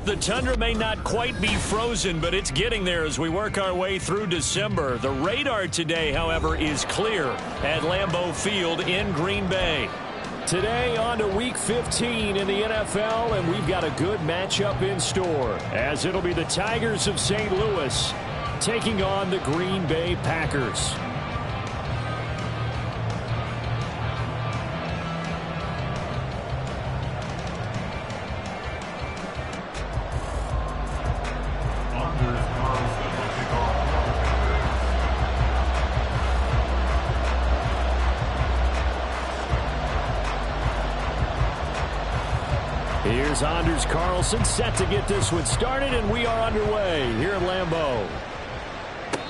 The tundra may not quite be frozen, but it's getting there as we work our way through December. The radar today, however, is clear at Lambeau Field in Green Bay. Today on to Week 15 in the NFL, and we've got a good matchup in store, as it'll be the Tigers of St. Louis taking on the Green Bay Packers. Here's Anders Carlson set to get this one started, and we are underway here at Lambeau.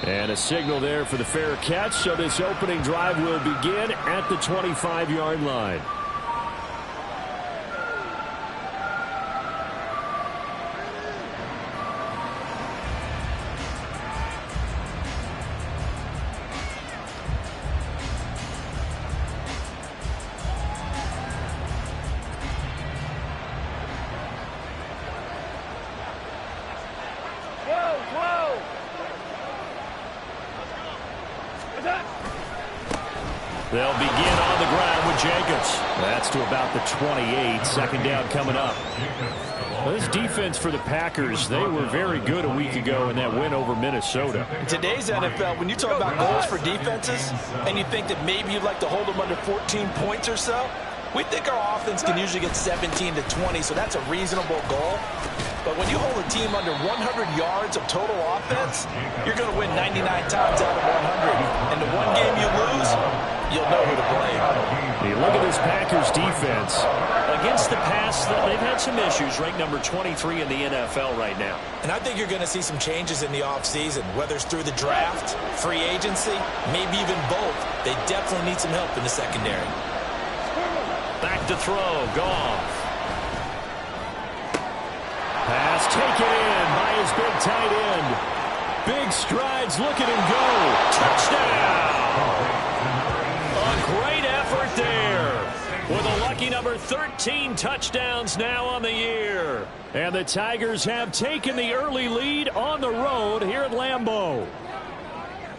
And a signal there for the fair catch, so this opening drive will begin at the 25-yard line. They'll begin on the ground with Jacobs. That's to about the 28. Second down coming up. Well, this defense for the Packers, they were very good a week ago in that win over Minnesota. In today's NFL, when you talk about goals for defenses, and you think that maybe you'd like to hold them under 14 points or so, we think our offense can usually get 17 to 20, so that's a reasonable goal. But when you hold a team under 100 yards of total offense, you're going to win 99 times out of 100. And the one game you lose, you'll know who to blame. You look at this Packers defense. Against the pass, they've had some issues, ranked number 23 in the NFL right now. And I think you're going to see some changes in the offseason, whether it's through the draft, free agency, maybe even both. They definitely need some help in the secondary. Back to throw, Goff. Pass taken in by his big tight end. Big strides, look at him go. Touchdown! A great effort there. With a lucky number 13 touchdowns now on the year. And the Tigers have taken the early lead on the road here at Lambeau.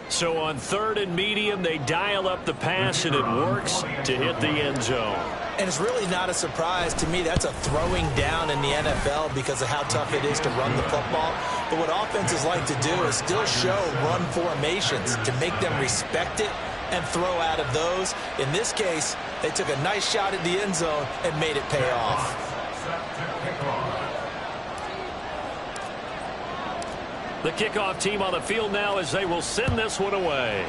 So on third and medium, they dial up the pass, and it works to hit the end zone. And it's really not a surprise to me. That's a throwing down in the NFL because of how tough it is to run the football. But what offenses like to do is still show run formations to make them respect it and throw out of those. In this case, they took a nice shot at the end zone and made it pay off. The kickoff team on the field now as they will send this one away.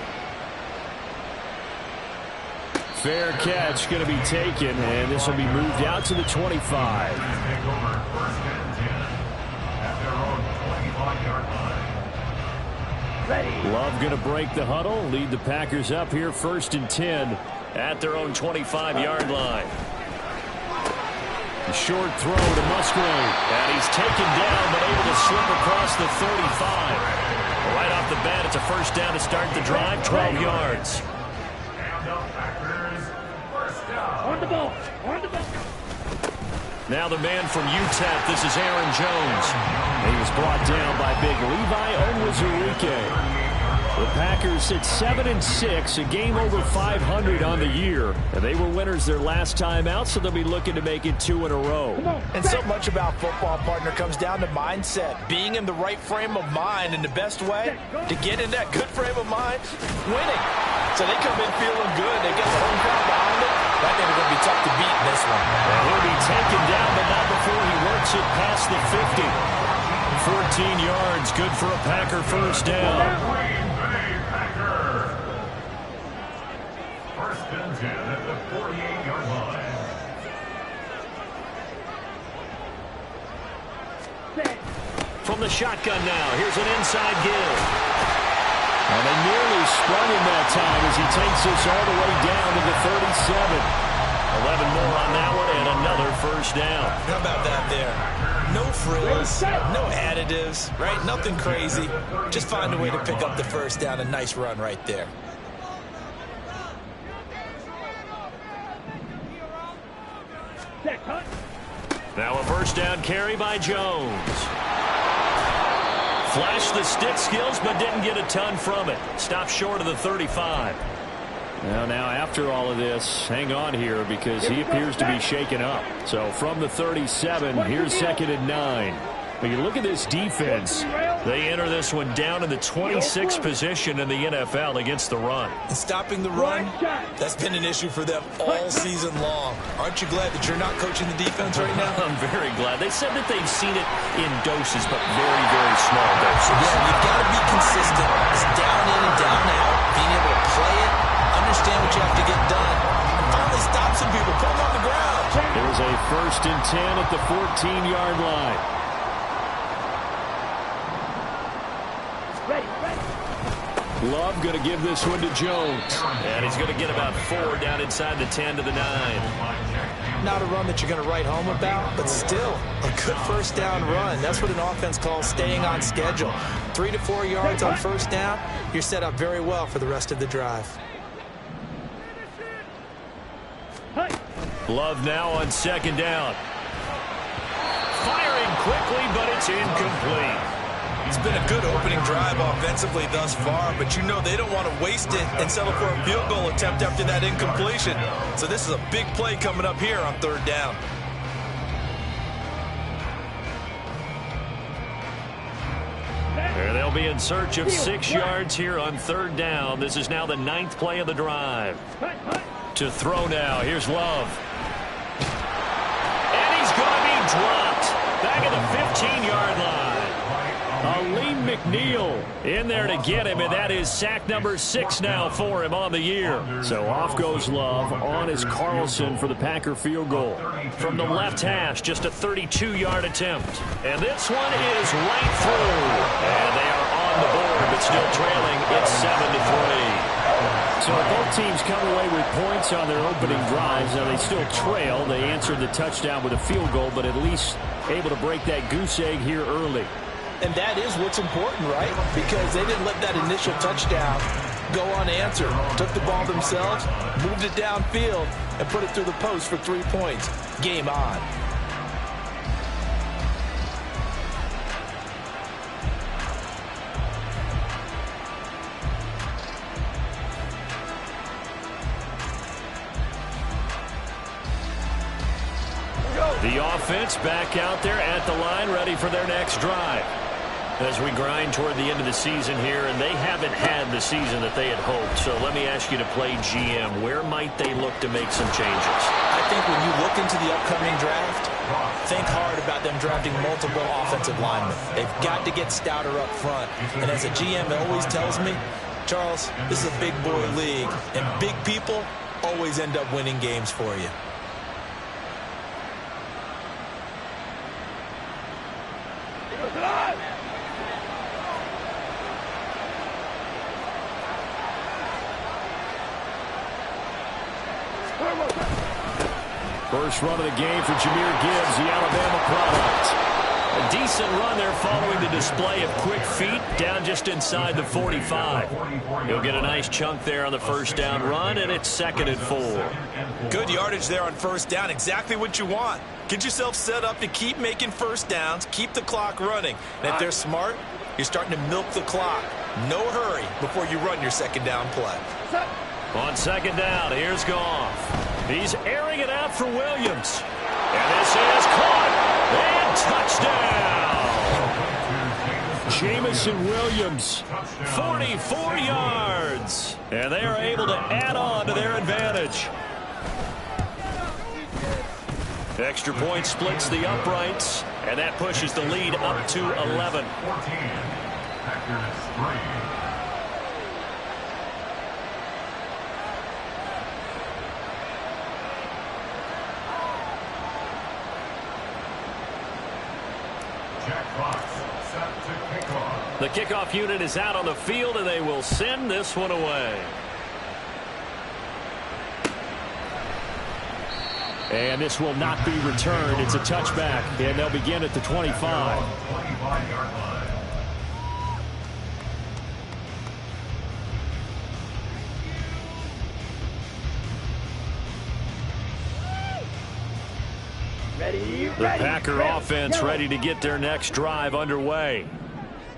Fair catch going to be taken, and this will be moved out to the 25. Love going to break the huddle, lead the Packers up here 1st and 10 at their own 25-yard line. A short throw to Musgrave, and he's taken down but able to slip across the 35. Right off the bat, it's a first down to start the drive, 12 yards. Now the man from UTEP, this is Aaron Jones. He was brought down by big Levi Onwuzurike. The Packers sit 7-6, a game over 500 on the year. And they were winners their last time out, so they'll be looking to make it 2 in a row. And so much about football, partner, comes down to mindset. Being in the right frame of mind, and the best way to get in that good frame of mind, winning. So they come in feeling good. They get the home crowd behind them. I think it's going to be tough to beat in this one. And he'll be taken down, but not before he works it past the 50. 14 yards, good for a Packer first down. At the 48-yard line. From the shotgun now, here's an inside give. And they nearly sprung him that time as he takes this all the way down to the 37. 11 more on that one and another first down. How about that there? No frills, no additives, right? Nothing crazy. Just find a way to pick up the first down. A nice run right there. Now a first down carry by Jones. Flashed the stick skills, but didn't get a ton from it. Stopped short of the 35. Now after all of this, hang on here because he appears to be shaken up. So from the 37, here's 2nd and 9. When you look at this defense, they enter this one down in the 26th position in the NFL against the run. And stopping the run, that's been an issue for them all season long. Aren't you glad that you're not coaching the defense right now? I'm very glad. They said that they've seen it in doses, but very, very small doses. Yeah, you've got to be consistent. It's down in and down out. Being able to play it, understand what you have to get done, and finally stop some people, put them on the ground. There's a 1st and 10 at the 14-yard line. Love going to give this one to Jones. And he's going to get about 4 down inside the 10 to the 9. Not a run that you're going to write home about, but still a good first down run. That's what an offense calls staying on schedule. 3 to 4 yards on first down, you're set up very well for the rest of the drive. Love now on 2nd down. Firing quickly, but it's incomplete. It's been a good opening drive offensively thus far, but you know they don't want to waste it and settle for a field goal attempt after that incompletion. So this is a big play coming up here on 3rd down. They'll be in search of 6 yards here on 3rd down. This is now the 9th play of the drive. To throw now. Here's Love. And he's going to be dropped. Back at the 15-yard line. Aleem McNeil in there to get him, and that is sack number 6 now for him on the year. So off goes Love. On is Carlson for the Packer field goal. From the left hash, just a 32-yard attempt. And this one is right through. And they are on the board, but still trailing. It's 7-3. So both teams come away with points on their opening drives. Now they still trail. They answered the touchdown with a field goal, but at least able to break that goose egg here early. And that is what's important, right? Because they didn't let that initial touchdown go unanswered. Took the ball themselves, moved it downfield, and put it through the post for 3 points. Game on. The offense back out there at the line, ready for their next drive. As we grind toward the end of the season here, and they haven't had the season that they had hoped. So let me ask you to play GM. Where might they look to make some changes? I think when you look into the upcoming draft, think hard about them drafting multiple offensive linemen. They've got to get stouter up front. And as a GM, it always tells me, Charles, this is a big boy league, and big people always end up winning games for you. First run of the game for Jahmyr Gibbs, the Alabama product. A decent run there following the display of quick feet down just inside the 45. He'll get a nice chunk there on the first down run, and it's 2nd and 4. Good yardage there on first down. Exactly what you want. Get yourself set up to keep making first downs, keep the clock running. And if they're smart, you're starting to milk the clock. No hurry before you run your 2nd down play. On 2nd down, here's Goff. He's airing it out for Williams. And this is caught. And touchdown. Jamison Williams, 44 yards. And they are able to add on to their advantage. Extra point splits the uprights, and that pushes the lead up to 11. The kickoff unit is out on the field, and they will send this one away. And this will not be returned. It's a touchback, and they'll begin at the 25. The Packer offense ready to get their next drive underway.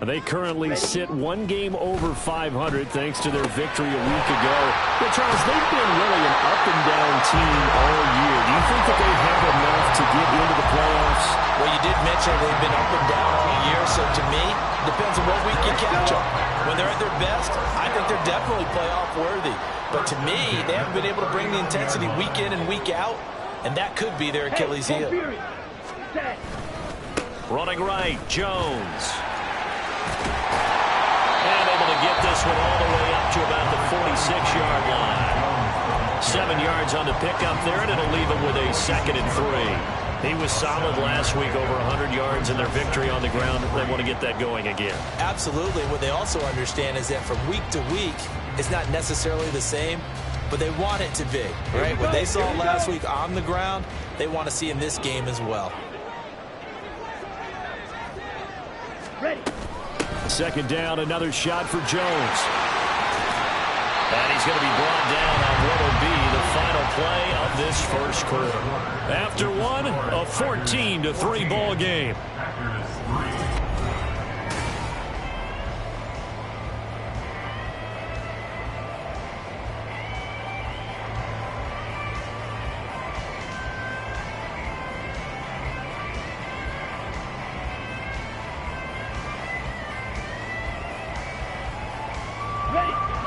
They currently sit one game over 500 thanks to their victory a week ago. But Charles, they've been really an up-and-down team all year. Do you think that they have enough to get into the playoffs? Well, you did mention they've been up and down all year, so to me, it depends on what week you catch them. When they're at their best, I think they're definitely playoff worthy. But to me, they haven't been able to bring the intensity week in and week out, and that could be their Achilles heel. Running right, Jones. And able to get this one all the way up to about the 46-yard line. 7 yards on the pickup there, and it'll leave him with a 2nd and 3. He was solid last week, over 100 yards in their victory on the ground. They want to get that going again. Absolutely. What they also understand is that from week to week, it's not necessarily the same, but they want it to be. Right? What they saw last week on the ground, they want to see in this game as well. Ready. 2nd down, another shot for Jones. And he's going to be brought down on what will be the final play of this first quarter. After one, a 14-3 ball game.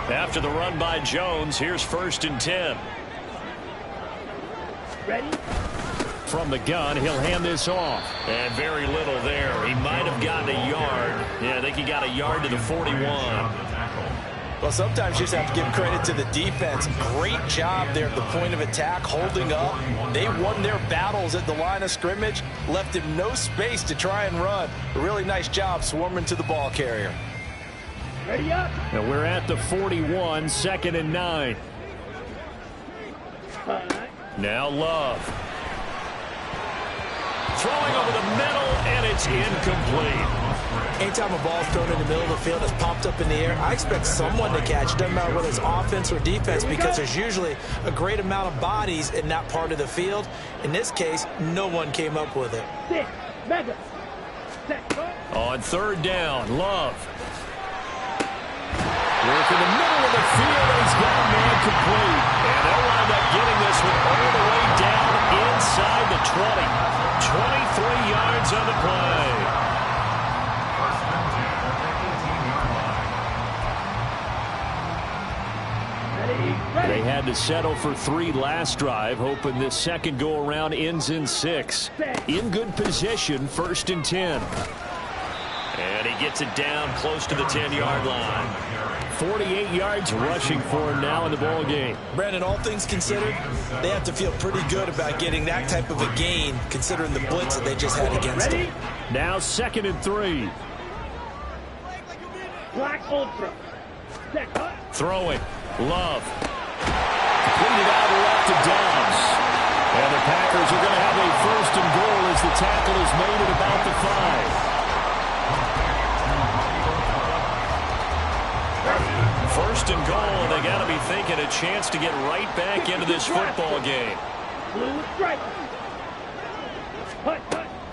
After the run by Jones, here's 1st and 10. Ready? From the gun, he'll hand this off. And very little there. He might have gotten a yard. Yeah, I think he got a yard to the 41. Well, sometimes you just have to give credit to the defense. Great job there at the point of attack, holding up. They won their battles at the line of scrimmage, left him no space to try and run. A really nice job swarming to the ball carrier. Ready up. Now we're at the 41, 2nd and 9. Now Love. Throwing over the middle, and it's incomplete. Anytime a ball's thrown in the middle of the field, it's popped up in the air, I expect someone to catch. It doesn't matter whether it's offense or defense, because there's usually a great amount of bodies in that part of the field. In this case, no one came up with it. On 3rd down, Love. Work in the middle of the field, and he's got a man complete. And they'll wind up getting this one all the way down inside the 20. 23 yards on the play. They had to settle for 3 last drive, hoping this second go-around ends in 6. In good position, 1st and 10. And he gets it down close to the 10-yard line. 48 yards rushing for him now in the ball game. Brandon, all things considered, they have to feel pretty good about getting that type of a gain, considering the blitz that they just had against them. Now 2nd and 3. Black Ultra. Throwing. Love. Completed out left to Dobbs. And the Packers are going to have a 1st and goal as the tackle is made at about the 5. 1st and goal, and they got to be thinking a chance to get right back into this football game.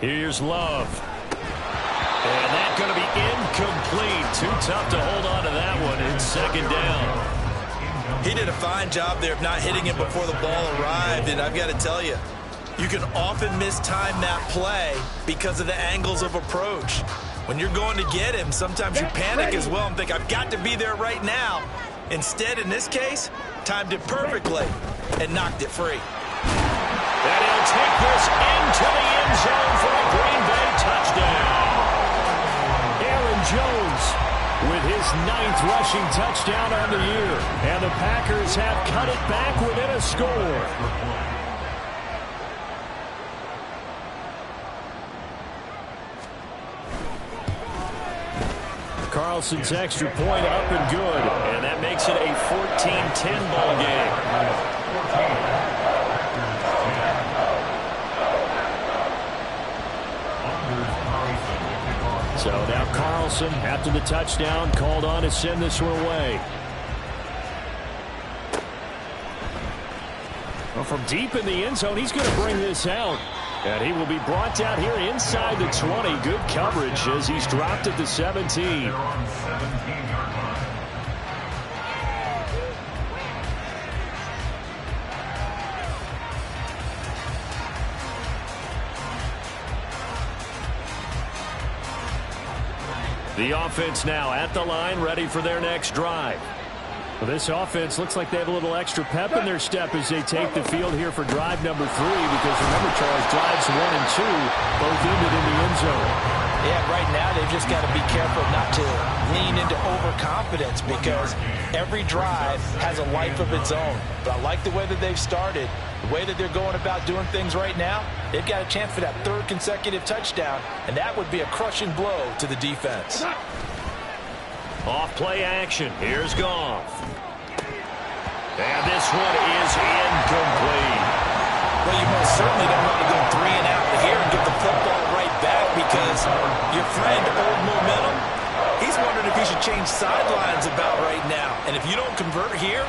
Here's Love. And that's going to be incomplete. Too tough to hold on to that one. It's 2nd down. He did a fine job there of not hitting him before the ball arrived, and I've got to tell you, you can often mistime that play because of the angles of approach. When you're going to get him, sometimes you panic as well and think, I've got to be there right now. Instead, in this case, timed it perfectly and knocked it free. And he'll take this into the end zone for a Green Bay touchdown. Aaron Jones with his 9th rushing touchdown on the year. And the Packers have cut it back within a score. Carlson's extra point up and good, and that makes it a 14-10 ball game. So now Carlson, after the touchdown, called on to send this one away. Well, from deep in the end zone, he's going to bring this out. And he will be brought down here inside the 20. Good coverage as he's dropped at the 17. They're on 17-yard line. The offense now at the line, ready for their next drive. Well, this offense looks like they have a little extra pep in their step as they take the field here for drive number 3, because remember, Charles, drives 1 and 2 both ended in the end zone. Yeah, right now they've just got to be careful not to lean into overconfidence, because every drive has a life of its own. But I like the way that they've started, the way that they're going about doing things right now. They've got a chance for that 3rd consecutive touchdown, and that would be a crushing blow to the defense. Off play action. Here's Goff. And this one is incomplete. Well, you most certainly don't want to go 3 and out here and get the football right back, because your friend, Old Momentum, he's wondering if he should change sidelines about right now. And if you don't convert here,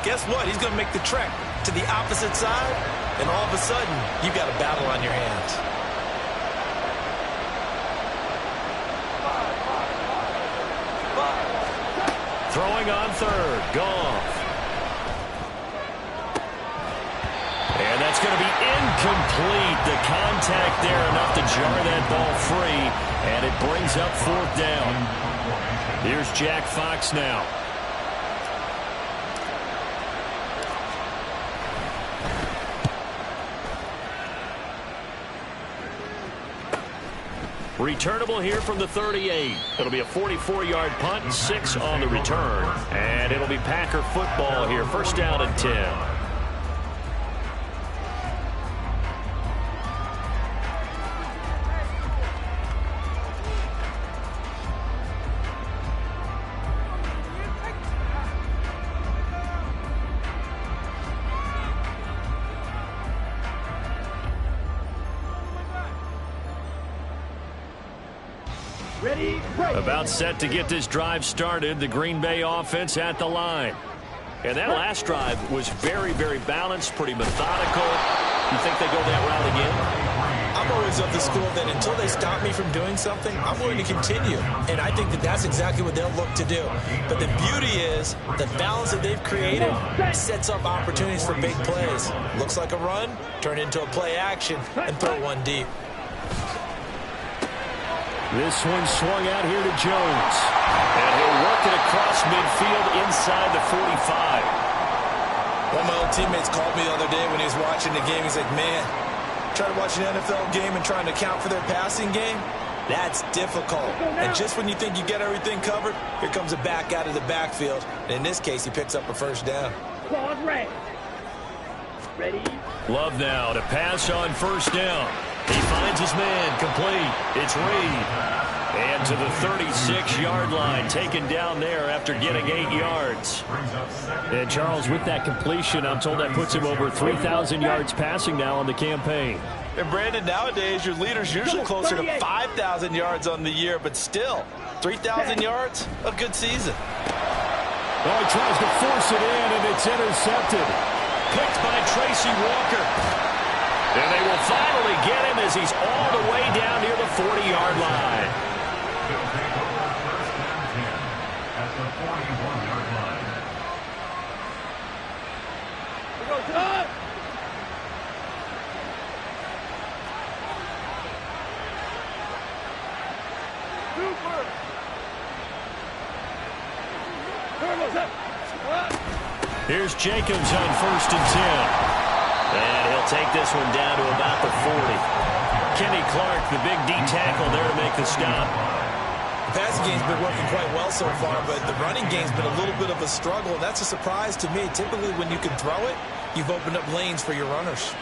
guess what? He's going to make the trek to the opposite side, and all of a sudden, you've got a battle on your hands. Throwing on 3rd. Goff. And that's going to be incomplete. The contact there enough to jar that ball free, and it brings up 4th down. Here's Jack Fox now. Returnable here from the 38. It'll be a 44-yard punt, 6 on the return. And it'll be Packer football here. 1st down and 10. Ready, break. About set to get this drive started. The Green Bay offense at the line. And that last drive was very, very balanced, pretty methodical. You think they go that route again? I'm always of the school that until they stop me from doing something, I'm going to continue. And I think that that's exactly what they'll look to do. But the beauty is the balance that they've created sets up opportunities for big plays. Looks like a run, turn into a play action, and throw one deep. This one swung out here to Jones. And he'll work it across midfield inside the 45. One of my old teammates called me the other day when he was watching the game. He's like, man, trying to watch an NFL game and trying to account for their passing game, that's difficult. And just when you think you get everything covered, here comes a back out of the backfield. And in this case, he picks up a 1st down. Claude Ray. Ready. Love now to pass on 1st down. He finds his man, complete. It's Reed. And to the 36-yard line, taken down there after getting 8 yards. And Charles, with that completion, I'm told that puts him over 3,000 yards passing now on the campaign. And Brandon, nowadays, your leader's usually closer to 5,000 yards on the year, but still, 3,000 yards, a good season. Oh, he tries to force it in, and it's intercepted. Picked by Tracy Walker. And they will finally get him as he's all the way down near the 40-yard line. He'll take over 1st and 10 at the 41-yard line. We go to Super. Turtles up. Here's Jacobs on 1st and 10. And he'll take this one down to about the 40. Kenny Clark, the big D tackle there to make the stop. The passing game's been working quite well so far, but the running game's been a little bit of a struggle. That's a surprise to me. Typically, when you can throw it, you've opened up lanes for your runners.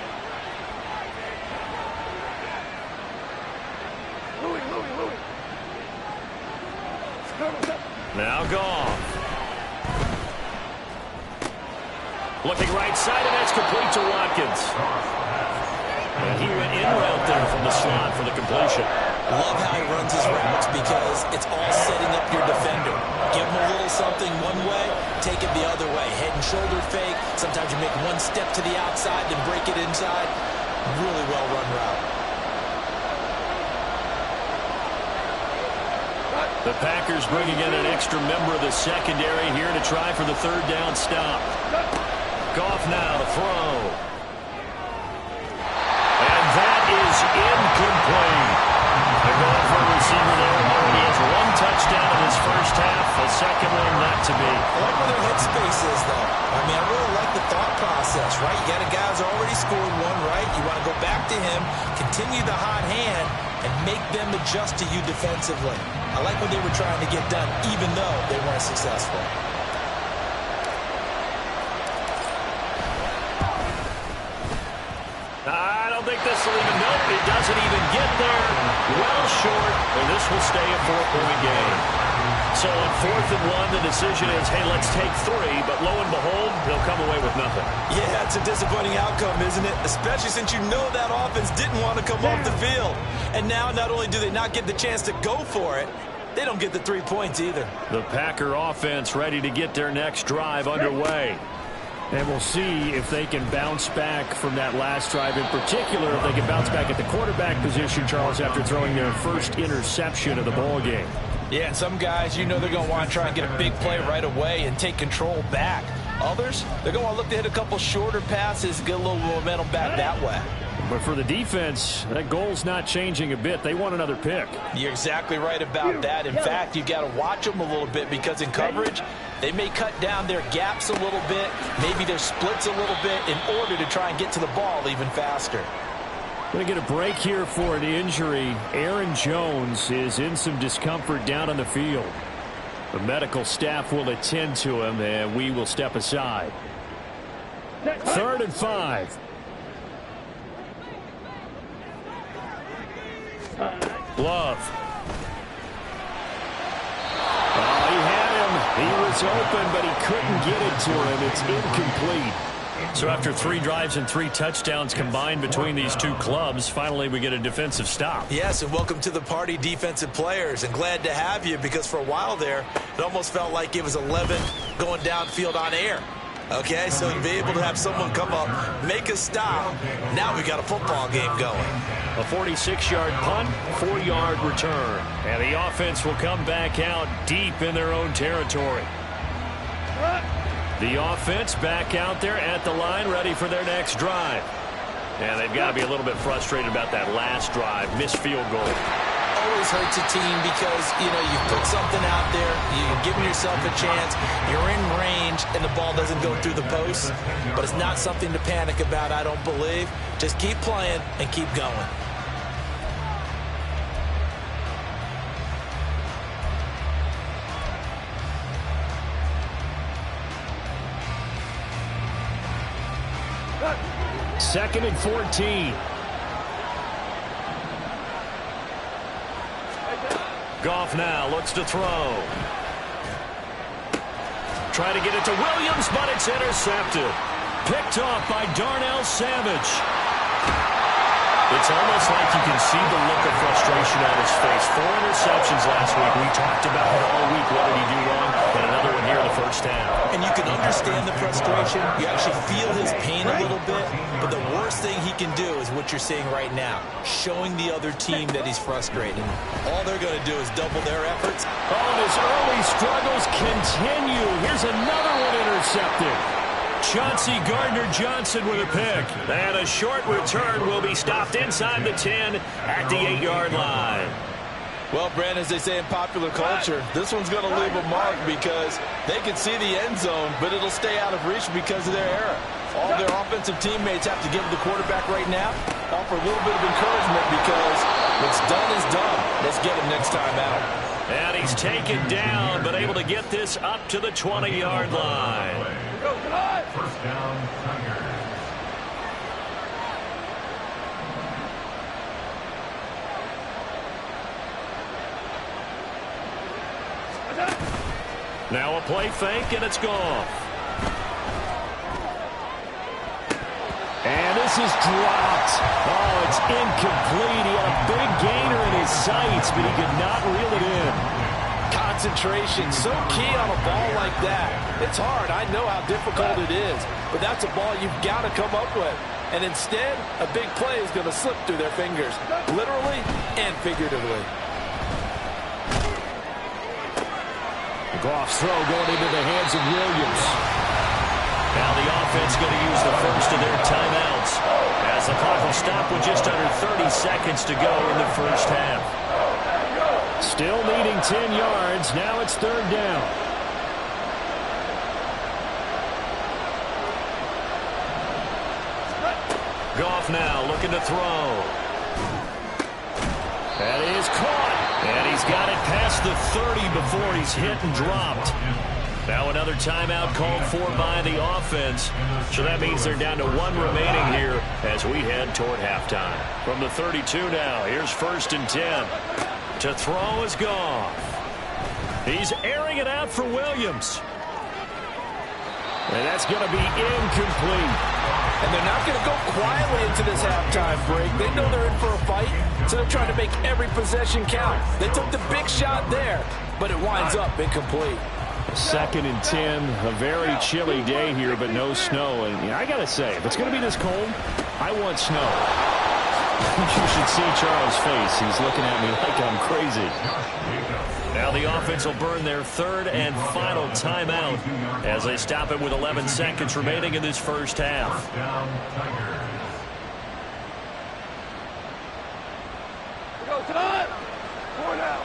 Louis. Turtles up. Now Goff. Looking right side, and that's complete to Watkins. And he went in route there from the slot for the completion. Love how he runs his routes, because it's all setting up your defender. Give him a little something one way, take it the other way. Head and shoulder fake. Sometimes you make one step to the outside, then break it inside. really well-run route. The Packers bringing in an extra member of the secondary here to try for the third down stop. Goff now to throw. And that is incomplete. The goal for a receiver there. He has one touchdown in his first half. The second one not to be. I like where their headspace is, though. I mean, I really like the thought process, right? You got a guy who's already scored one, right? You want to go back to him, continue the hot hand, and make them adjust to you defensively. I like what they were trying to get done, even though they weren't successful. I don't think this will even, nope, it doesn't even get there. Well short, and this will stay a 4-point game. So on 4th and 1, the decision is, hey, let's take 3, but lo and behold, they'll come away with nothing. Yeah, it's a disappointing outcome, isn't it? Especially since you know that offense didn't want to come off the field. And now not only do they not get the chance to go for it, they don't get the 3 points either. The Packer offense ready to get their next drive underway. And we'll see if they can bounce back from that last drive. In particular, if they can bounce back at the quarterback position, Charles, after throwing their first interception of the ball game. Yeah, and some guys, you know they're going to want to try and get a big play right away and take control back. Others, they're going to want to look to hit a couple shorter passes, get a little momentum back that way. But for the defense, that goal's not changing a bit. They want another pick. You're exactly right about that. In fact, you've got to watch them a little bit because in coverage, they may cut down their gaps a little bit, maybe their splits a little bit in order to try and get to the ball even faster. Going to get a break here for an injury. Aaron Jones is in some discomfort down on the field. The medical staff will attend to him, and we will step aside. 3rd and 5. Love. Oh, he had him. He was open, but he couldn't get it to him. It's incomplete. So after 3 drives and 3 touchdowns combined between these two clubs, finally we get a defensive stop. Yes, and welcome to the party, defensive players. And glad to have you because for a while there, it almost felt like it was 11 going downfield on air. Okay, so to be able to have someone come up, make a stop, now we got a football game going. A 46-yard punt, 4-yard return. And the offense will come back out deep in their own territory. The offense back out there at the line, ready for their next drive. And they've got to be a little bit frustrated about that last drive, missed field goal. Always hurts a team because, you know, you put something out there, you're giving yourself a chance, you're in range, and the ball doesn't go through the post. But it's not something to panic about, I don't believe. Just keep playing and keep going. Second and 14. Goff now looks to throw. Try to get it to Williams, but it's intercepted. Picked off by Darnell Savage. It's almost like you can see the look of frustration on his face. 4 interceptions last week. We talked about it all week. What did he do wrong? And another one here in the first half. And you can understand the frustration. You actually feel his pain a little bit. But the worst thing he can do is what you're seeing right now, showing the other team that he's frustrated. All they're going to do is double their efforts. Oh, and his early struggles continue. Here's another one intercepted. Chauncey Gardner-Johnson with a pick. And a short return will be stopped inside the 10 at the 8-yard line. Well, Brandon, as they say in popular culture, this one's going to leave a mark because they can see the end zone, but it'll stay out of reach because of their error. All their offensive teammates have to give the quarterback right now, offer a little bit of encouragement because what's done is done. Let's get him next time out. And he's taken down, but able to get this up to the 20-yard line. First down, Tigers. Now a play fake, and it's gone. And this is dropped. Oh, it's incomplete. He had a big gainer in his sights, but he could not reel it in. Concentration, so key on a ball like that. It's hard. I know how difficult it is, but that's a ball you've got to come up with. And instead, a big play is going to slip through their fingers, literally and figuratively. Goff's throw going into the hands of Williams. Now the offense going to use the first of their timeouts as the clock will stop with just under 30 seconds to go in the first half. Still needing 10 yards. Now it's third down. Goff now looking to throw. That is caught. And he's got it past the 30 before he's hit and dropped. Now another timeout called for by the offense. So that means they're down to one remaining here as we head toward halftime. From the 32 now, here's first and 10. To throw is Goff. He's airing it out for Williams. And that's going to be incomplete. And they're not going to go quietly into this halftime break. They know they're in for a fight, so they're trying to make every possession count. They took the big shot there, but it winds up incomplete. Second and 10, a very chilly day here, but no snow. And I got to say, if it's going to be this cold, I want snow. You should see Charles' face. He's looking at me like I'm crazy. Now the offense will burn their third and final timeout as they stop it with 11 seconds remaining in this first half. Go, time! 4 now.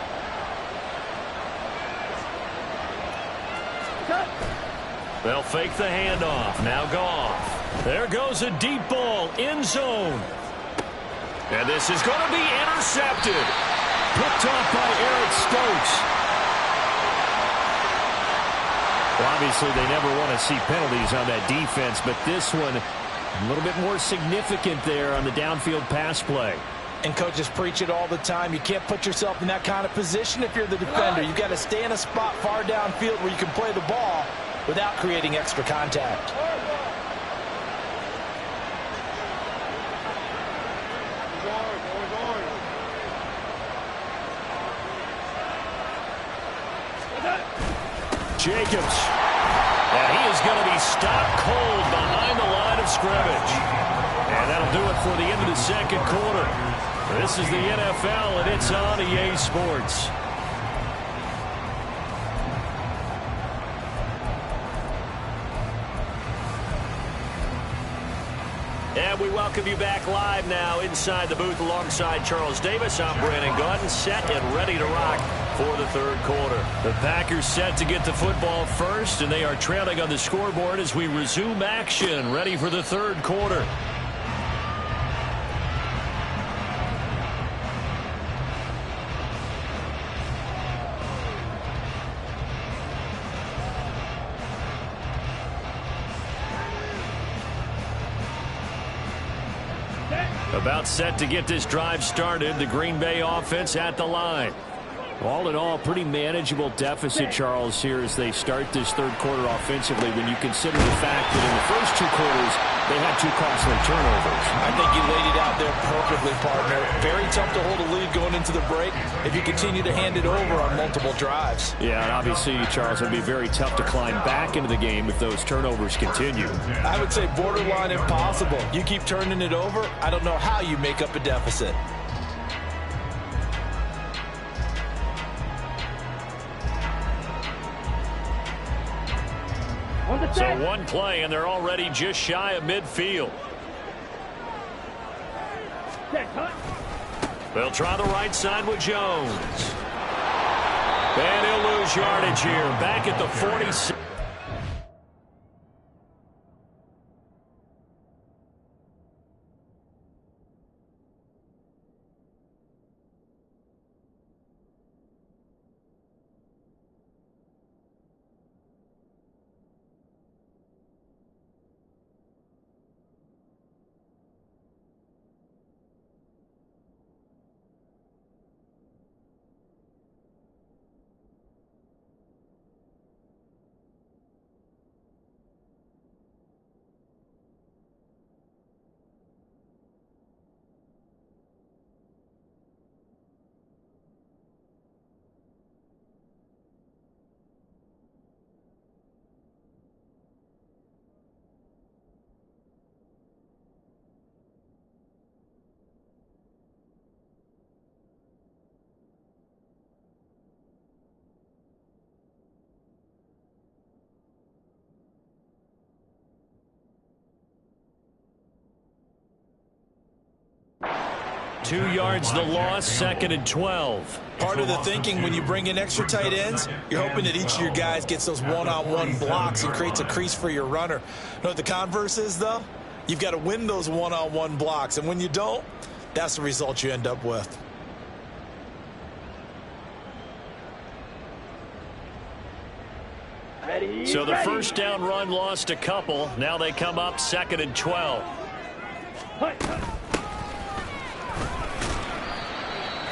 They'll fake the handoff. Now Goff. There goes a deep ball. End zone. And this is going to be intercepted. Picked off by Eric Stokes. Well, obviously, they never want to see penalties on that defense, but this one a little bit more significant there on the downfield pass play. And coaches preach it all the time. You can't put yourself in that kind of position if you're the defender. You've got to stay in a spot far downfield where you can play the ball without creating extra contact. Jacobs. And he is going to be stopped cold behind the line of scrimmage. And that'll do it for the end of the second quarter. This is the NFL, and it's on EA Sports. And we welcome you back live now inside the booth alongside Charles Davis. I'm Brandon Gaudin, set and ready to rock for the third quarter. The Packers set to get the football first, and they are trailing on the scoreboard as we resume action, ready for the third quarter. About set to get this drive started. The Green Bay offense at the line. All in all, pretty manageable deficit, Charles, here as they start this third quarter offensively when you consider the fact that in the first two quarters, they had two costly turnovers. I think you laid it out there perfectly, partner. Very tough to hold a lead going into the break if you continue to hand it over on multiple drives. Yeah, and obviously, Charles, it would be very tough to climb back into the game if those turnovers continue. I would say borderline impossible. You keep turning it over, I don't know how you make up a deficit. So one play, and they're already just shy of midfield. They'll try the right side with Jones. And he'll lose yardage here. Back at the 46. 2 yards the loss, 2nd and 12. Part of the thinking when you bring in extra tight ends, you're hoping that each of your guys gets those one-on-one blocks and creates a crease for your runner. You know what the converse is, though? You've got to win those one-on-one blocks, and when you don't, that's the result you end up with. So the first down run lost a couple. Now they come up 2nd and 12.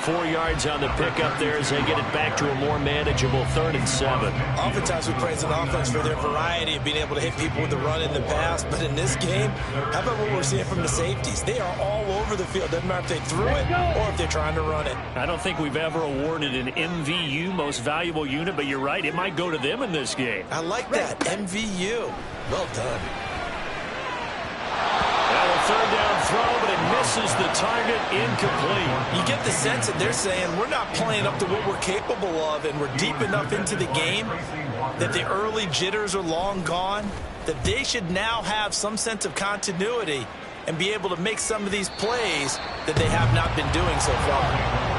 4 yards on the pickup there as they get it back to a more manageable 3rd and 7. Oftentimes we praise an offense for their variety of being able to hit people with the run in the pass. But in this game, how about what we're seeing from the safeties? They are all over the field. Doesn't matter if they threw it or if they're trying to run it. I don't think we've ever awarded an MVU, most valuable unit, but you're right. It might go to them in this game. I like that. MVU. Well done. Now a 3rd down throw, but it misses the target, incomplete. You get the sense that they're saying we're not playing up to what we're capable of, and we're deep enough into the game that the early jitters are long gone, that they should now have some sense of continuity and be able to make some of these plays that they have not been doing so far.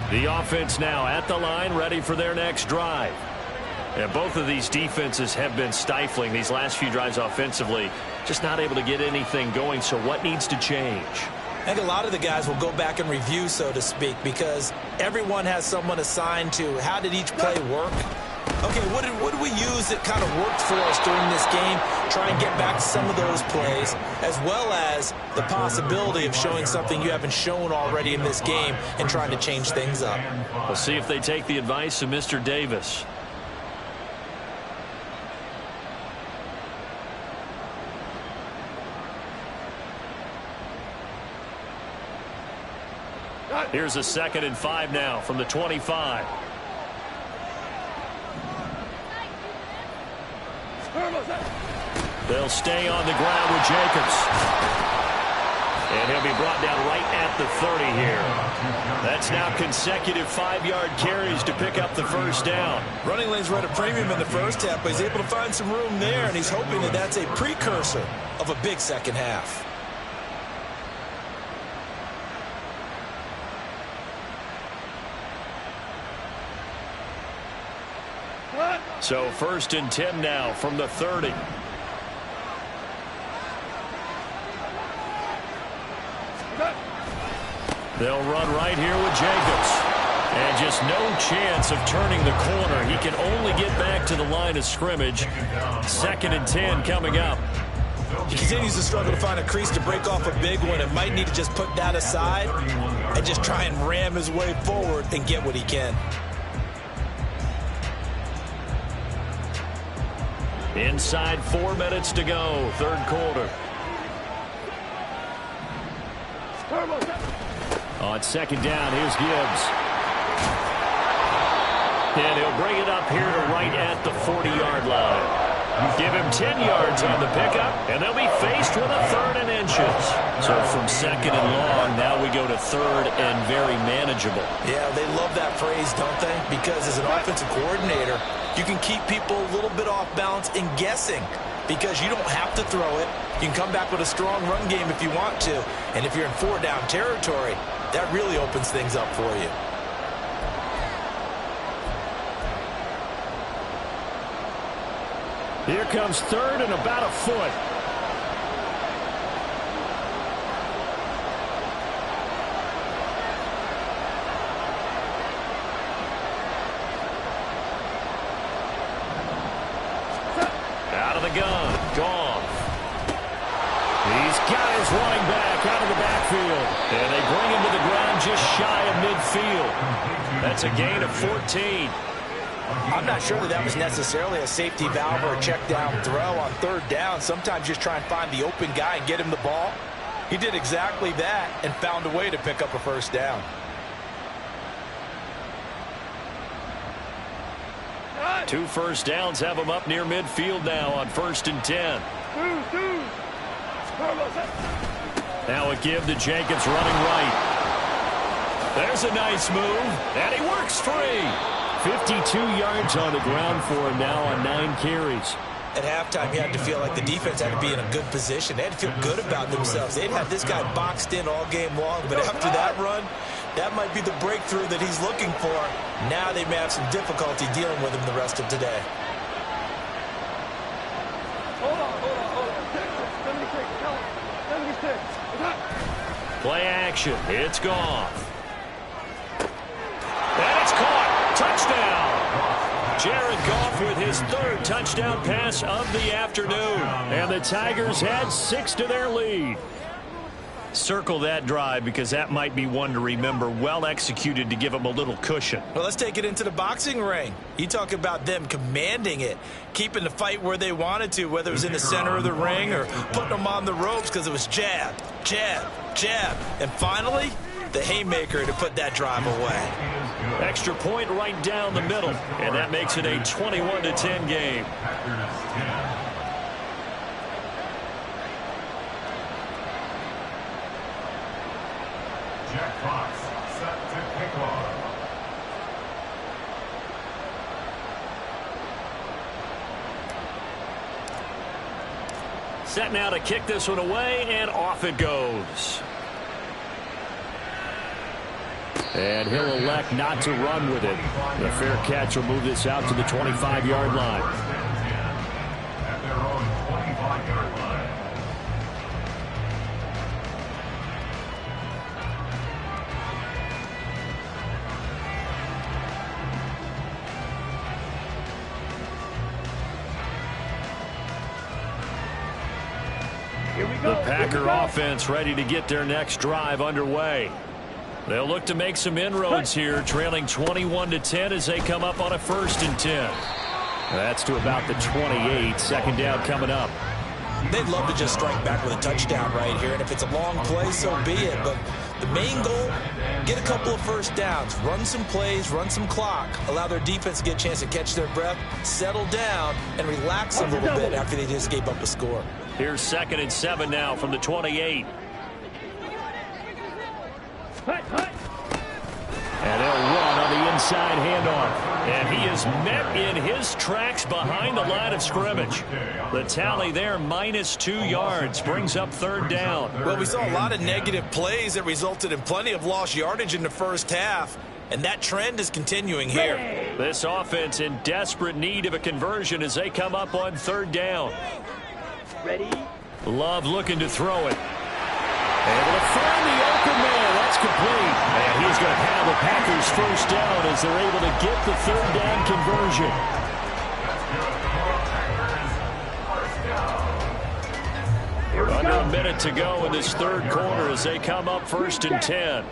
The offense now at the line, ready for their next drive. And both of these defenses have been stifling these last few drives offensively, just not able to get anything going. So what needs to change? I think a lot of the guys will go back and review, so to speak, because everyone has someone assigned to how did each play work. Okay, what did we use that kind of worked for us during this game? Try and get back to some of those plays, as well as the possibility of showing something you haven't shown already in this game and trying to change things up. We'll see if they take the advice of Mr. Davis. Here's a 2nd and 5 now from the 25. They'll stay on the ground with Jacobs. And he'll be brought down right at the 30 here. That's now consecutive 5-yard carries to pick up the first down. Running lanes were at a premium in the first half, but he's able to find some room there, and he's hoping that that's a precursor of a big second half. So 1st and 10 now from the 30. They'll run right here with Jacobs. And just no chance of turning the corner. He can only get back to the line of scrimmage. 2nd and 10 coming up. He continues to struggle to find a crease to break off a big one and might need to just put that aside and just try and ram his way forward and get what he can. Inside 4 minutes to go, 3rd quarter. On 2nd down, here's Gibbs. And he'll bring it up here to right at the 40-yard line. Give him 10 yards on the pickup, and they'll be faced with a 3rd and inches. So from 2nd and long, now we go to 3rd and very manageable. Yeah, they love that phrase, don't they? Because as an offensive coordinator, you can keep people a little bit off balance and guessing because you don't have to throw it. You can come back with a strong run game if you want to. And if you're in 4-down territory, that really opens things up for you. Here comes 3rd and about a foot. Out of the gun, Goff. He's got his running back out of the backfield. And they bring him to the ground just shy of midfield. That's a gain of 14. I'm not sure that was necessarily a safety valve or a check down throw on 3rd down. Sometimes just try and find the open guy and get him the ball. He did exactly that and found a way to pick up a 1st down. Two 1st downs have him up near midfield now on 1st and 10. Now a give to Jacobs running right. There's a nice move, and he works free. 52 yards on the ground for him now on 9 carries. At halftime, you had to feel like the defense had to be in a good position. They had to feel good about themselves. They'd had this guy boxed in all game long, but after that run, that might be the breakthrough that he's looking for. Now they may have some difficulty dealing with him the rest of today. Hold on. 76, tell him. 76. It's hot. Play action. It's gone. And it's caught. Touchdown. Jared Goff with his 3rd touchdown pass of the afternoon. And the Tigers add 6 to their lead. Circle that drive because that might be one to remember. Well executed to give them a little cushion. Well, let's take it into the boxing ring. You talk about them commanding it, keeping the fight where they wanted to, whether it was in the center of the ring or putting them on the ropes because it was jab, jab, jab. And finally, the haymaker to put that drive away. Extra point right down the middle, and that makes it a 21-10 game. Jack Fox set to kick off. Set now to kick this one away, and off it goes. And he'll elect not to run with it. The fair catch will move this out to the 25-yard line. At their own 25-yard line. The Packer offense ready to get their next drive underway. They'll look to make some inroads here, trailing 21-10 as they come up on a 1st and 10. That's to about the 28. 2nd down coming up. They'd love to just strike back with a touchdown right here, and if it's a long play, so be it. But the main goal, get a couple of 1st downs, run some plays, run some clock, allow their defense to get a chance to catch their breath, settle down, and relax a little bit after they just gave up a score. Here's 2nd and 7 now from the 28. And they'll run on the inside handoff. And he is met in his tracks behind the line of scrimmage. The tally there, -2 yards, brings up 3rd down. Well, we saw a lot of negative plays that resulted in plenty of lost yardage in the 1st half. And that trend is continuing here. This offense in desperate need of a conversion as they come up on 3rd down. Ready? Love looking to throw it. Able to find the open man. That's complete. And he's going to have the Packers 1st down as they're able to get the 3rd down conversion. Under a minute to go in this 3rd quarter as they come up 1st and 10.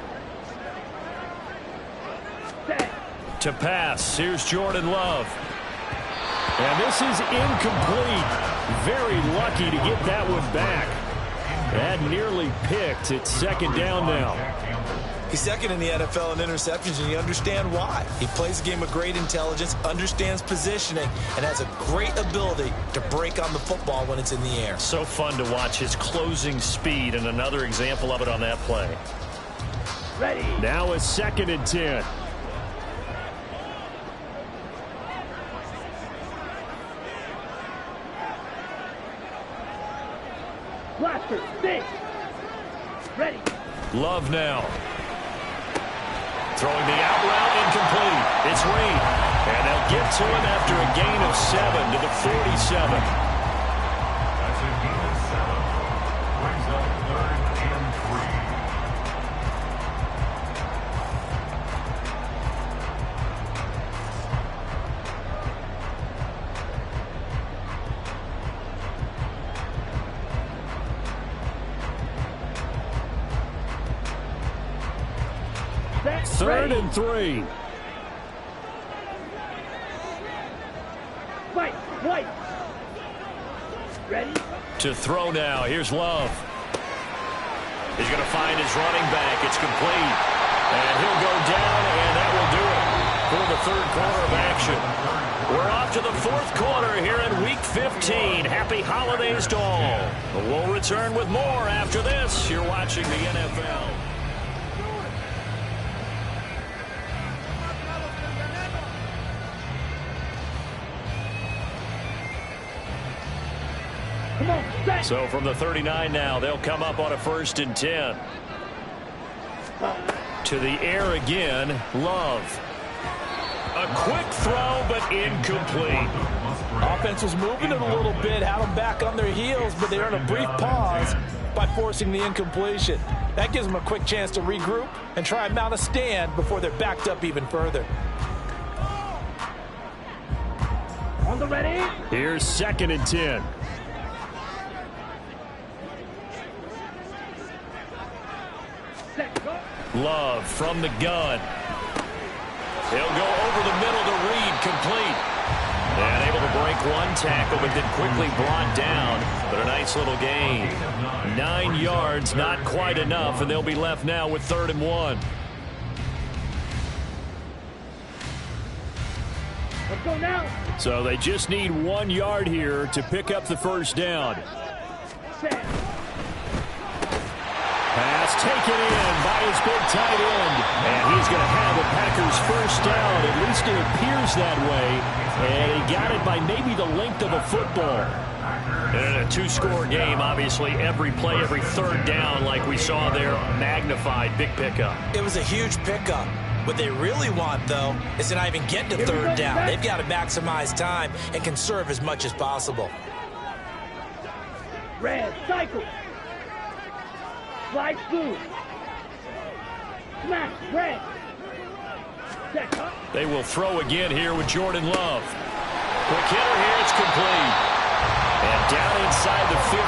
To pass. Here's Jordan Love. And this is incomplete. Very lucky to get that one back. That nearly picked. It's 2nd down now. He's 2nd in the NFL in interceptions, and you understand why. He plays a game of great intelligence, understands positioning, and has a great ability to break on the football when it's in the air. So fun to watch his closing speed, and another example of it on that play. Ready. Now it's 2nd and 10. Blaster, stay. Ready. Love now. Throwing the out route, incomplete. It's Reed. And they'll get to him after a gain of 7 to the 47. That's a gain of 7. Brings up 3rd and 3. Third and 3. Fight, white. Ready? To throw now. Here's Love. He's going to find his running back. It's complete. And he'll go down, and that will do it for the 3rd quarter of action. We're off to the 4th quarter here in Week 15. Happy holidays to all. We'll return with more after this. You're watching the NFL. Come on, set. So from the 39 now, they'll come up on a 1st and 10. To the air again, Love. A quick throw, but incomplete. Offense was moving it a little bit, had them back on their heels, but they earned a brief pause by forcing the incompletion. That gives them a quick chance to regroup and try and mount a stand before they're backed up even further. On the ready. Here's 2nd and 10. Set, go. Love from the gun. He'll go over the middle to Reed, complete. And able to break one tackle, but then quickly brought down. But a nice little gain. 9 yards, not quite enough, and they'll be left now with 3rd and 1. Let's go now. So they just need 1 yard here to pick up the 1st down. Set. Pass taken in by his big tight end. And he's going to have the Packers 1st down. At least it appears that way. And he got it by maybe the length of a football. And in a 2-score game, obviously, every play, every 3rd down, like we saw there, magnified. Big pickup. It was a huge pickup. What they really want, though, is to not even get to 3rd down. They've got to maximize time and conserve as much as possible. Red, cycle. Slide through. Smash, red. Set, cut. They will throw again here with Jordan Love. Quick hitter here, it's complete. And down inside the 15,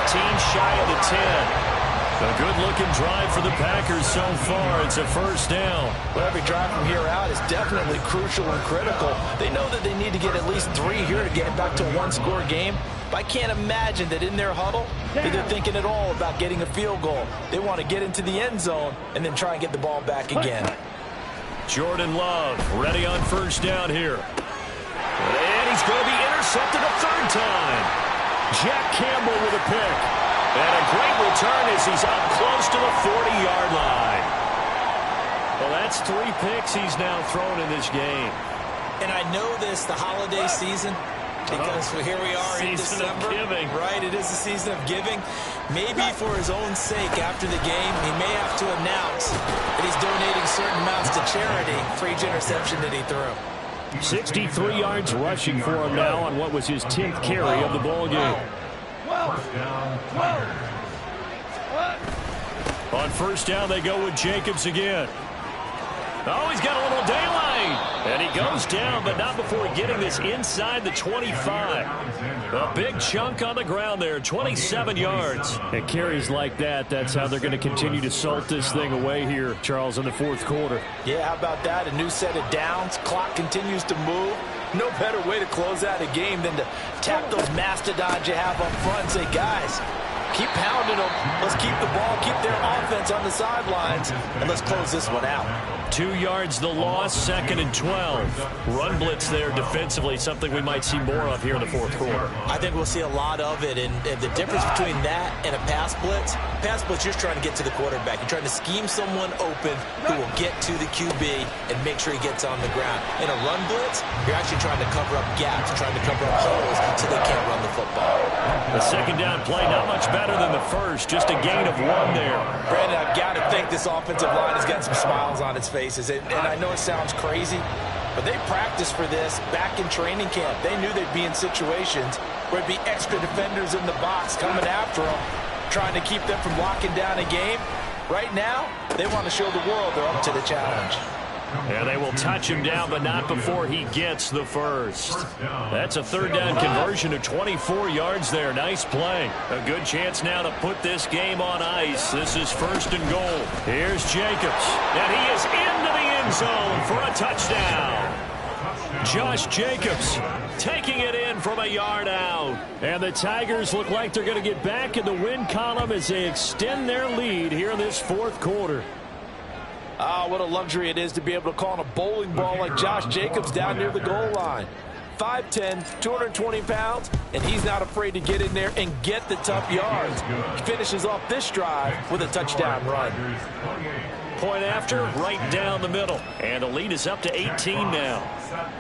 shy of the 10. A good-looking drive for the Packers so far. It's a 1st down. Well, every drive from here out is definitely crucial and critical. They know that they need to get at least 3 here to get back to a 1-score game. But I can't imagine that in their huddle that they're thinking at all about getting a field goal. They want to get into the end zone and then try and get the ball back again. Jordan Love ready on 1st down here. And he's going to be intercepted a 3rd time. Jack Campbell with a pick. And a great return as he's up close to the 40-yard line. Well, that's 3 picks he's now thrown in this game. And I know this, the holiday season, because here we are in December. Giving. Right, it is the season of giving. Maybe for his own sake after the game, he may have to announce that he's donating certain amounts to charity for each interception that he threw. 63 yards rushing for him now on what was his 10th carry of the ball game. On 1st down, they go with Jacobs again. Oh, he's got a little daylight. And he goes down, but not before getting this inside the 25. A big chunk on the ground there, 27 yards. It carries like that. That's how they're going to continue to salt this thing away here, Charles, in the 4th quarter. Yeah, how about that? A new set of downs. Clock continues to move. No better way to close out a game than to tap those mastodons you have up front and say, guys, keep pounding them. Let's keep the ball, keep their offense on the sidelines, and let's close this one out. 2 yards the loss, 2nd and 12. Run blitz there defensively, something we might see more of here in the 4th quarter. I think we'll see a lot of it, and the difference between that and a pass blitz, you're just trying to get to the quarterback. You're trying to scheme someone open who will get to the QB and make sure he gets on the ground. In a run blitz, you're actually trying to cover up gaps, trying to cover up holes so they can't run the football. The 2nd down play, not much better than the 1st, just a gain of 1 there. Brandon, I've got to think this offensive line has got some smiles on its faces. And I know it sounds crazy, but they practiced for this back in training camp. They knew they'd be in situations where it'd be extra defenders in the box coming after them, trying to keep them from locking down a game. Right now, they want to show the world they're up to the challenge. And they will touch him down, but not before he gets the 1st. That's a 3rd down conversion of 24 yards there. Nice play. A good chance now to put this game on ice. This is 1st and goal. Here's Jacobs. And he is into the end zone for a touchdown. Josh Jacobs taking it in from a yard out. And the Tigers look like they're going to get back in the win column as they extend their lead here in this 4th quarter. Ah, what a luxury it is to be able to call on a bowling ball like Josh Jacobs down near the goal line. 5'10", 220 pounds, and he's not afraid to get in there and get the tough yards. He finishes off this drive with a touchdown run. Point after, right down the middle. And the lead is up to 18 now.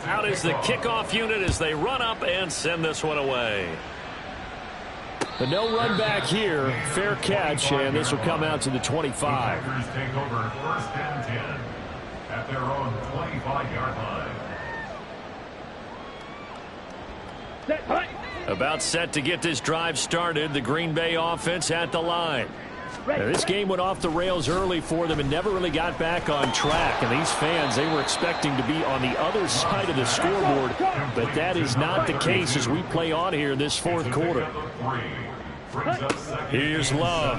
Out is the kickoff unit as they run up and send this one away. The no run back here. Fair catch, and this will come out to the 25. The Packers take over 1st and 10 at their own 25-yard line. About set to get this drive started. The Green Bay offense at the line. Now, this game went off the rails early for them and never really got back on track. And these fans, they were expecting to be on the other side of the scoreboard. But that is not the case as we play on here in this 4th quarter. Here's Love.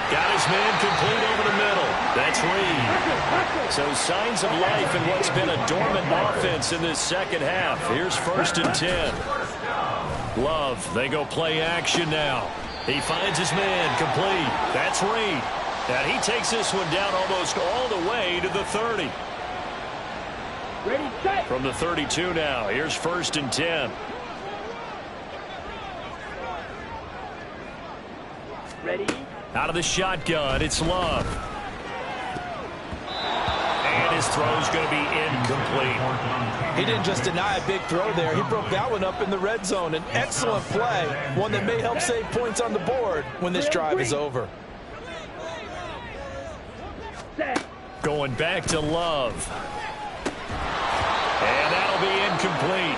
Got his man complete over the middle. That's Reed. So signs of life in what's been a dormant offense in this second half. Here's 1st and 10. Love, they go play action now. He finds his man complete. That's Reed. And he takes this one down almost all the way to the 30. Ready, set. From the 32 now. Here's 1st and 10. Ready. Out of the shotgun, it's Love. And his throw's going to be incomplete. He didn't just deny a big throw there. He broke that one up in the red zone. An excellent play, one that may help save points on the board when this drive is over. Going back to Love. And that'll be incomplete.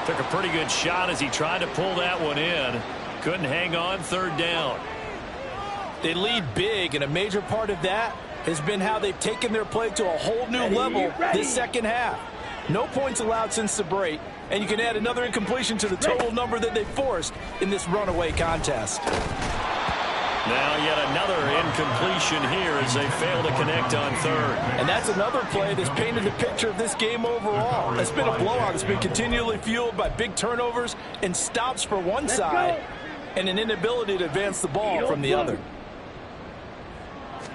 Took a pretty good shot as he tried to pull that one in. Couldn't hang on 3rd down. They lead big, and a major part of that has been how they've taken their play to a whole new level this second half. No points allowed since the break, and you can add another incompletion to the total number that they forced in this runaway contest. Now yet another incompletion here as they fail to connect on 3rd. And that's another play that's painted the picture of this game overall. It's been a blowout. It's been continually fueled by big turnovers and stops for one side and an inability to advance the ball from the other.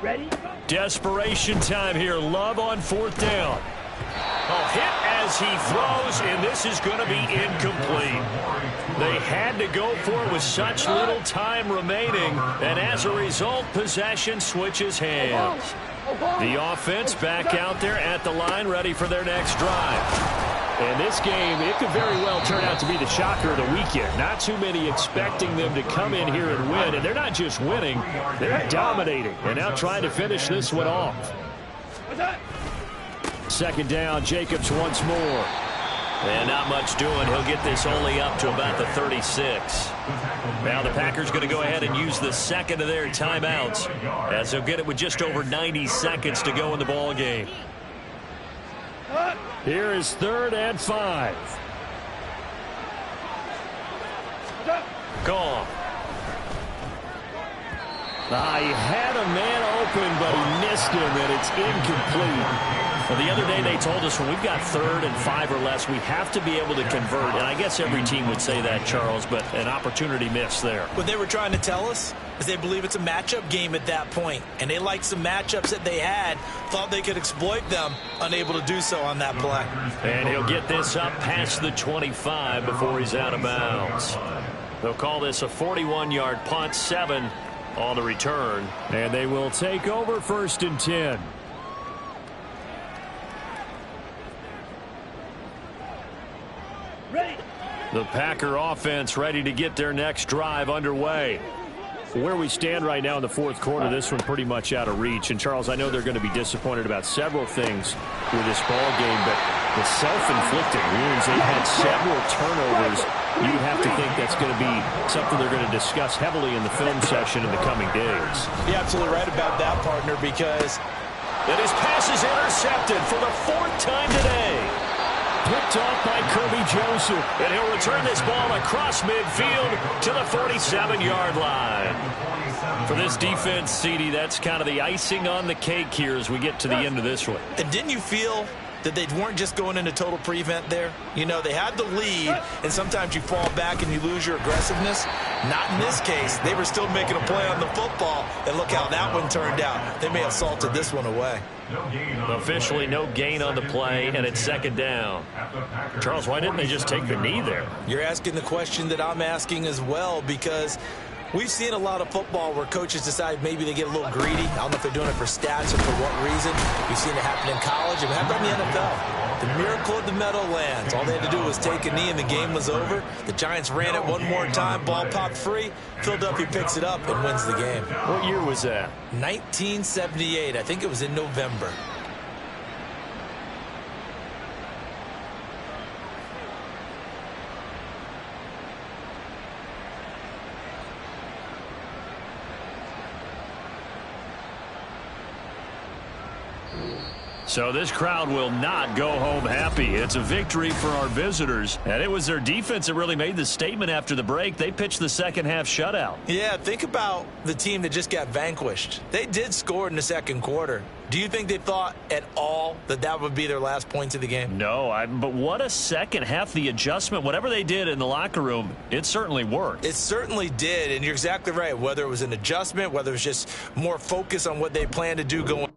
Ready. Desperation time here. Love on 4th down. A hit as he throws, and this is going to be incomplete. They had to go for it with such little time remaining, and as a result, possession switches hands. The offense back out there at the line, ready for their next drive. And this game, it could very well turn out to be the shocker of the weekend. Not too many expecting them to come in here and win, and they're not just winning, they're dominating, and now trying to finish this one off. 2nd down, Jacobs once more. And not much doing. He'll get this only up to about the 36. Now the Packers going to go ahead and use the second of their timeouts as they'll get it with just over 90 seconds to go in the ball game. Here is 3rd and 5. Gone. He had a man open, but he missed him, and it's incomplete. Well, the other day they told us when we've got 3rd and 5 or less, we have to be able to convert. And I guess every team would say that, Charles, but an opportunity missed there. What they were trying to tell us is they believe it's a matchup game at that point, and they liked some matchups that they had, thought they could exploit them, unable to do so on that play. And he'll get this up past the 25 before he's out of bounds. They'll call this a 41-yard punt, 7 on the return, and they will take over 1st and 10. The Packer offense ready to get their next drive underway. Where we stand right now in the 4th quarter, this one pretty much out of reach. And, Charles, I know they're going to be disappointed about several things with this ball game, but the self-inflicted wounds, they've had several turnovers. You have to think that's going to be something they're going to discuss heavily in the film session in the coming days. You're absolutely right about that, partner, because and his pass is intercepted for the 4th time today. Picked off by Kirby Joseph. And he'll return this ball across midfield to the 47-yard line. For this defense, CD, that's kind of the icing on the cake here as we get to the end of this one. And didn't you feel that they weren't just going into total prevent there? You know, they had the lead, and sometimes you fall back and you lose your aggressiveness. Not in this case. They were still making a play on the football, and look how that one turned out. They may have salted this one away. Officially no gain on the play, and it's 2nd down. Charles, why didn't they just take the knee there? You're asking the question that I'm asking as well, because we've seen a lot of football where coaches decide maybe they get a little greedy. I don't know if they're doing it for stats or for what reason. We've seen it happen in college, and it happened in the NFL. The miracle of the Meadowlands. All they had to do was take a knee and the game was over. The Giants ran it one more time. Ball popped free. Philadelphia picks it up and wins the game. What year was that? 1978. I think it was in November. So this crowd will not go home happy. It's a victory for our visitors. And it was their defense that really made the statement after the break. They pitched the second half shutout. Yeah, think about the team that just got vanquished. They did score in the second quarter. Do you think they thought at all that that would be their last points of the game? No, but what a second half. The adjustment, whatever they did in the locker room, it certainly worked. It certainly did, and you're exactly right. Whether it was an adjustment, whether it was just more focus on what they plan to do going